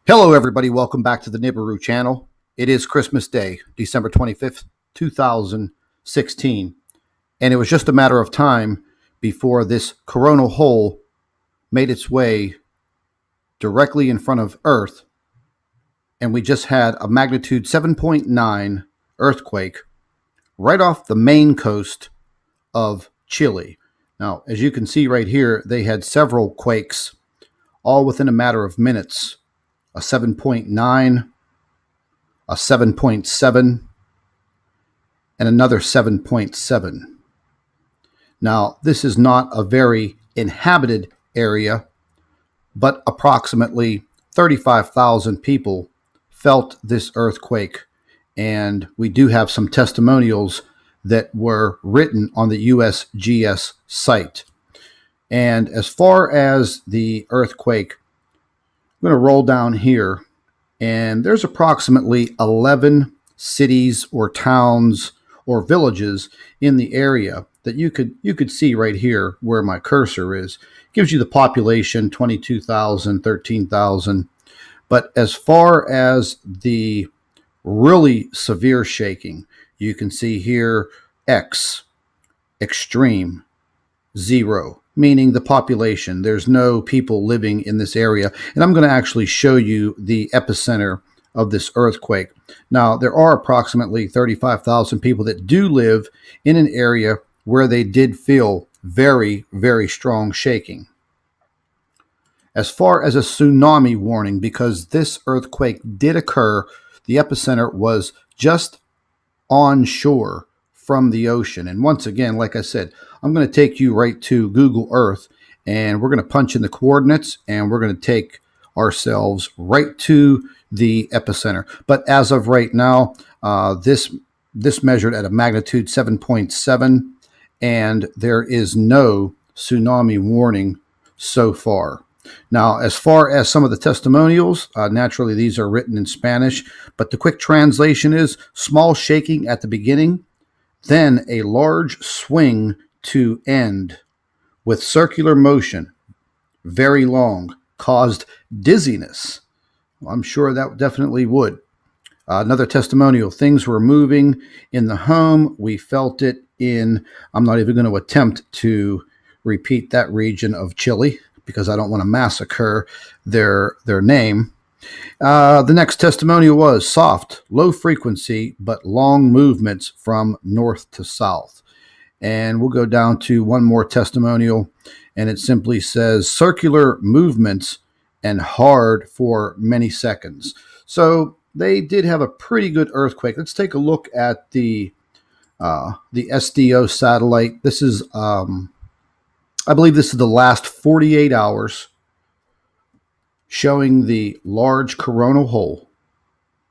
Hello, everybody. Welcome back to the Nibiru channel. It is Christmas Day, December 25th, 2016. And it was just a matter of time before this coronal hole made its way directly in front of Earth. And we just had a magnitude 7.9 earthquake right off the main coast of Chile. Now, as you can see right here, they had several quakes all within a matter of minutes. A 7.9, a 7.7, and another 7.7. Now, this is not a very inhabited area, but approximately 35,000 people felt this earthquake, and we do have some testimonials that were written on the USGS site. And as far as the earthquake, I'm going to roll down here, and there's approximately 11 cities or towns or villages in the area that you could see right here where my cursor is. It gives you the population, 22,000, 13,000. But as far as the really severe shaking, you can see here X, extreme, 0. Meaning the population. There's no people living in this area. And I'm going to actually show you the epicenter of this earthquake. Now, there are approximately 35,000 people that do live in an area where they did feel very, very strong shaking. As far as a tsunami warning, because this earthquake did occur, the epicenter was just onshore from the ocean. And once again, like I said, I'm going to take you right to Google Earth, and we're going to punch in the coordinates, and we're going to take ourselves right to the epicenter. But as of right now, this measured at a magnitude 7.7, and there is no tsunami warning so far. Now, as far as some of the testimonials, naturally these are written in Spanish, but the quick translation is small shaking at the beginning, then a large swing to end with circular motion, very long, caused dizziness. Well, I'm sure that definitely would. Another testimonial, things were moving in the home. We felt it in, I'm not even going to attempt to repeat that region of Chile because I don't want to massacre their name. The next testimonial was soft, low frequency, but long movements from north to south. And we'll go down to one more testimonial, and it simply says circular movements and hard for many seconds. So they did have a pretty good earthquake. Let's take a look at the SDO satellite. This is, I believe this is the last 48 hours showing the large coronal hole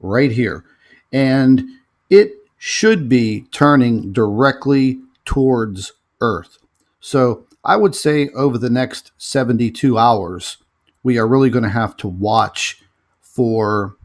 right here. And it should be turning directly towards Earth. So I would say over the next 72 hours, we are really going to have to watch for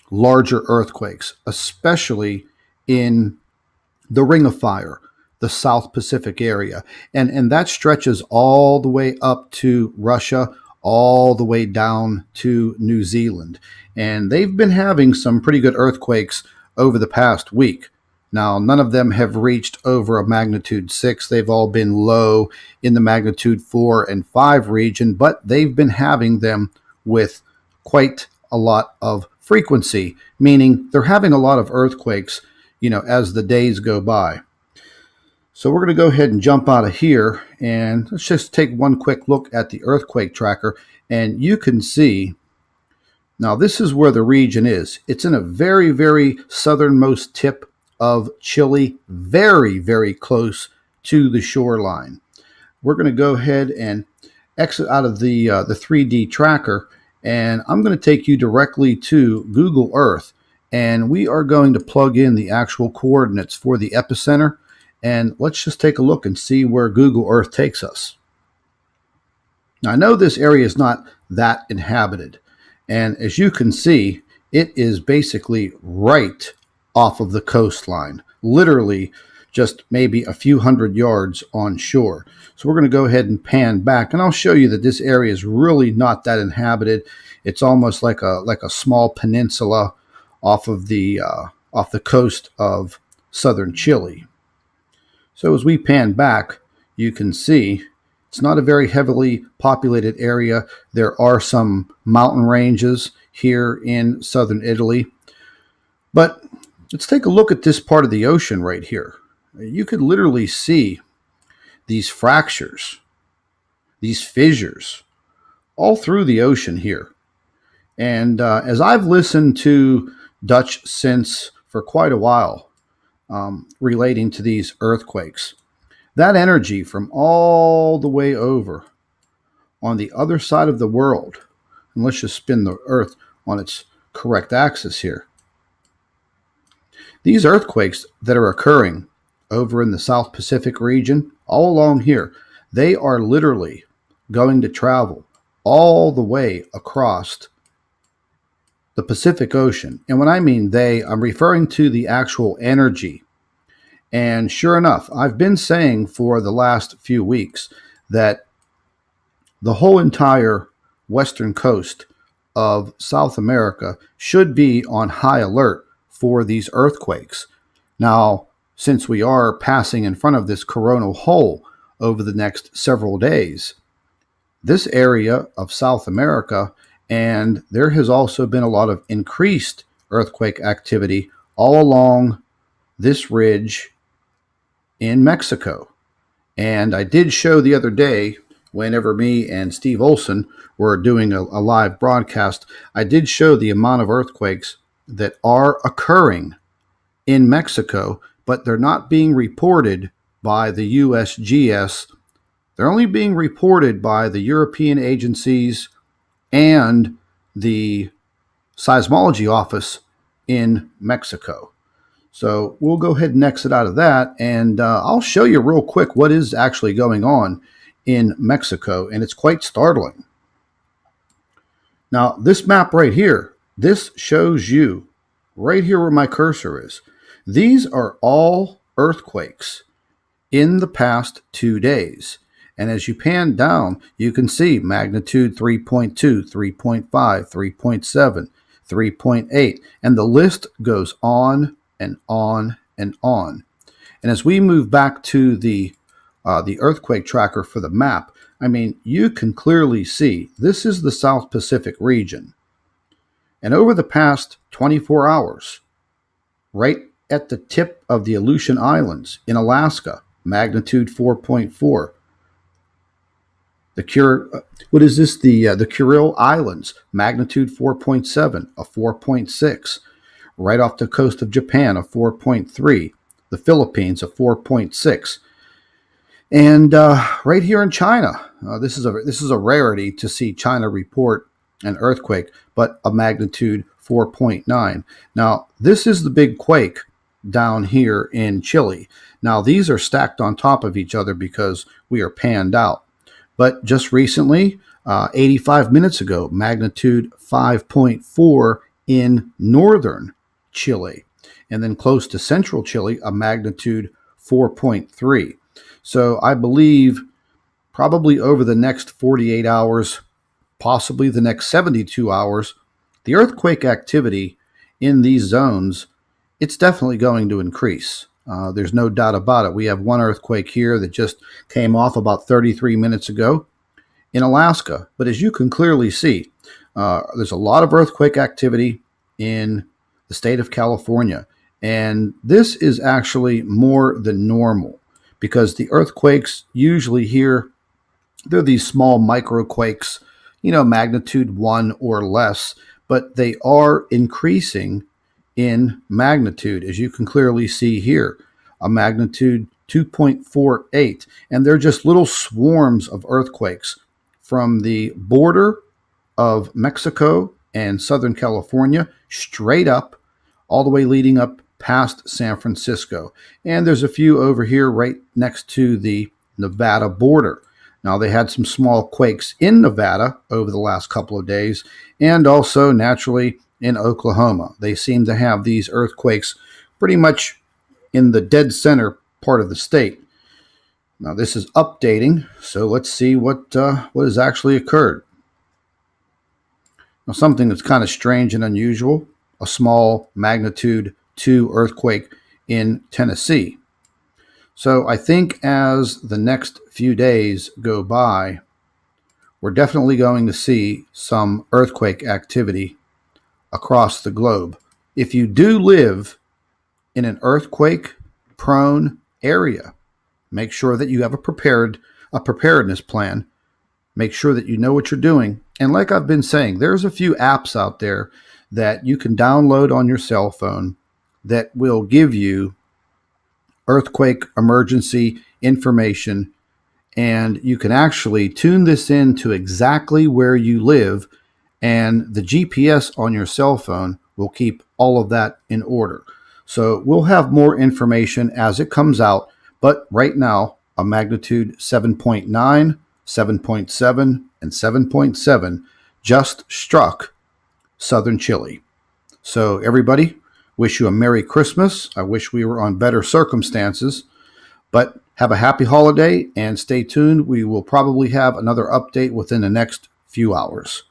larger earthquakes, especially in the Ring of Fire, the South Pacific area. And that stretches all the way up to Russia, all the way down to New Zealand. And they've been having some pretty good earthquakes over the past week. Now, none of them have reached over a magnitude 6. They've all been low in the magnitude 4 and 5 region, but they've been having them with quite a lot of frequency, meaning they're having a lot of earthquakes, as the days go by. So we're going to go ahead and jump out of here, and let's just take one quick look at the earthquake tracker, and you can see, now this is where the region is. It's in a very, very southernmost tip of Chile, very, very close to the shoreline. We're going to go ahead and exit out of the 3D tracker, and I'm going to take you directly to Google Earth, and we are going to plug in the actual coordinates for the epicenter, and let's just take a look and see where Google Earth takes us. Now, I know this area is not that inhabited, and as you can see, it is basically right off of the coastline, literally just maybe a few hundred yards on shore. So we're going to go ahead and pan back, and I'll show you that this area is really not that inhabited. It's almost like a small peninsula off the coast of southern Chile. So as we pan back, you can see it's not a very heavily populated area. There are some mountain ranges here in southern Italy. But let's take a look at this part of the ocean right here. You could literally see these fractures, these fissures, all through the ocean here. And as I've listened to Dutch synths for quite a while relating to these earthquakes, that energy from all the way over on the other side of the world, and let's just spin the Earth on its correct axis here, these earthquakes that are occurring over in the South Pacific region, all along here, they are literally going to travel all the way across the Pacific Ocean. And when I mean they, I'm referring to the actual energy. And sure enough, I've been saying for the last few weeks that the whole entire western coast of South America should be on high alert for these earthquakes. Now, since we are passing in front of this coronal hole over the next several days, this area of South America, and there has also been a lot of increased earthquake activity all along this ridge in Mexico. And I did show the other day, whenever me and Steve Olson were doing a live broadcast, I did show the amount of earthquakes that are occurring in Mexico, but they're not being reported by the USGS. They're only being reported by the European agencies and the seismology office in Mexico. So we'll go ahead and exit out of that, and I'll show you real quick what is actually going on in Mexico, and it's quite startling. Now, this map right here, this shows you right here where my cursor is. These are all earthquakes in the past 2 days. And as you pan down, you can see magnitude 3.2, 3.5, 3.7, 3.8, and the list goes on and on and on. And as we move back to the earthquake tracker for the map, I mean, you can clearly see this is the South Pacific region. And over the past 24 hours, right at the tip of the Aleutian Islands in Alaska, magnitude 4.4. The Kuril Islands, magnitude 4.7, a 4.6. Right off the coast of Japan, a 4.3. The Philippines, a 4.6. And right here in China, this is a rarity to see China report an earthquake, but a magnitude 4.9. Now, this is the big quake down here in Chile. Now, these are stacked on top of each other because we are panned out. But just recently, 85 minutes ago, magnitude 5.4 in northern Chile. And then close to central Chile, a magnitude 4.3. So I believe probably over the next 48 hours, possibly the next 72 hours, the earthquake activity in these zones, it's definitely going to increase. There's no doubt about it. We have one earthquake here that just came off about 33 minutes ago in Alaska. But as you can clearly see, there's a lot of earthquake activity in the state of California. And this is actually more than normal because the earthquakes usually here, they're these small microquakes, magnitude 1 or less, but they are increasing in magnitude, as you can clearly see here, a magnitude 2.48. And they're just little swarms of earthquakes from the border of Mexico and Southern California straight up, all the way leading up past San Francisco. And there's a few over here right next to the Nevada border. Now, they had some small quakes in Nevada over the last couple of days, and also naturally in Oklahoma. They seem to have these earthquakes pretty much in the dead center part of the state. Now this is updating, so let's see what has actually occurred. Now, something that's kind of strange and unusual: a small magnitude 2 earthquake in Tennessee. So I think as the next few days go by, we're definitely going to see some earthquake activity across the globe. If you do live in an earthquake prone area, make sure that you have a preparedness plan. Make sure that you know what you're doing. And like I've been saying, there's a few apps out there that you can download on your cell phone that will give you earthquake emergency information, and you can actually tune this in to exactly where you live, and the GPS on your cell phone will keep all of that in order. So we'll have more information as it comes out, but right now, a magnitude 7.9, 7.7, and 7.7 just struck southern Chile. So everybody, wish you a Merry Christmas. I wish we were on better circumstances, but have a happy holiday and stay tuned. We will probably have another update within the next few hours.